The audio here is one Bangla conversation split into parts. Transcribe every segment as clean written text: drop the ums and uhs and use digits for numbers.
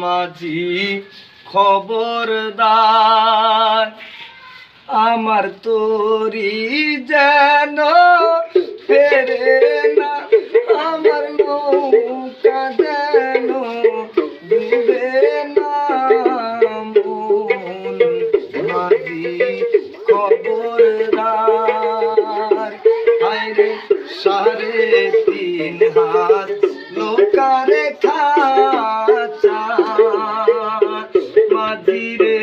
মাঝি খবরদার আমার তরি যেন ফেরে না, আমার নৌকা যেন ডুবে না। মন মাঝি খবরদার আইরে 3.5 হাত লোকারে খাচা মাঝি রে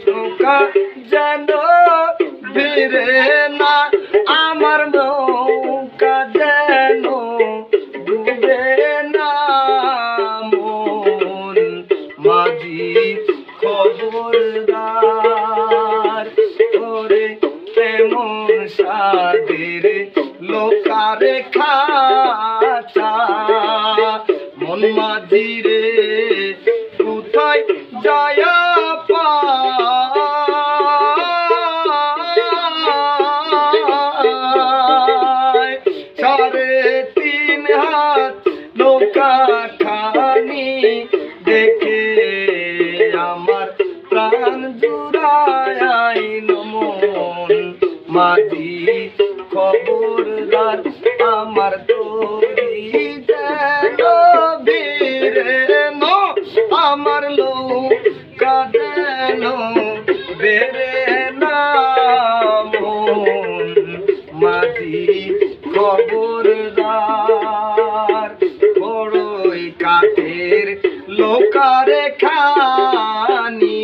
নৌকা যেন ফিরে না, আমার নৌকা যেন ডুবে না। মন মাঝি খবরদার ওরে এমন সাদের লোকারে খাচা মন মাঝি রে কোথায় যায় পায় 3.5 হাত নৌকা খানি দেখে আমার প্রাণ জুড়াইল। মন মাঝি খবরদার আমার তরি যেন ভিড়ে না, আমার নৌকা যেন বেরে না। মন মাঝি খবরদার বড়ই কাঠের লোকারে খানি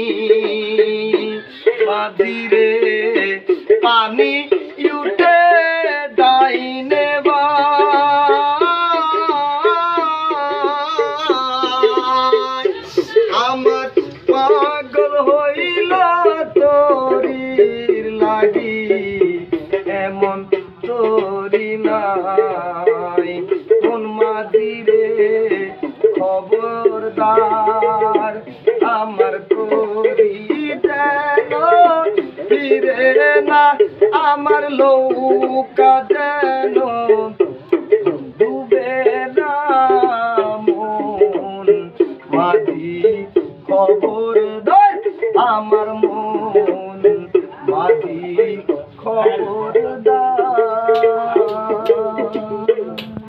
মাঝি রে পানি উঠে ডাইনে আমার পাগল হইল তোরির লাগি এমন তোরি নাই। মন মাঝি রে খবরদার আমার তোরি যেন ফিরে না, আমার নৌকা যেন ডুবে না। মন মাঝি খবরদার আমার মন মাঝি খবর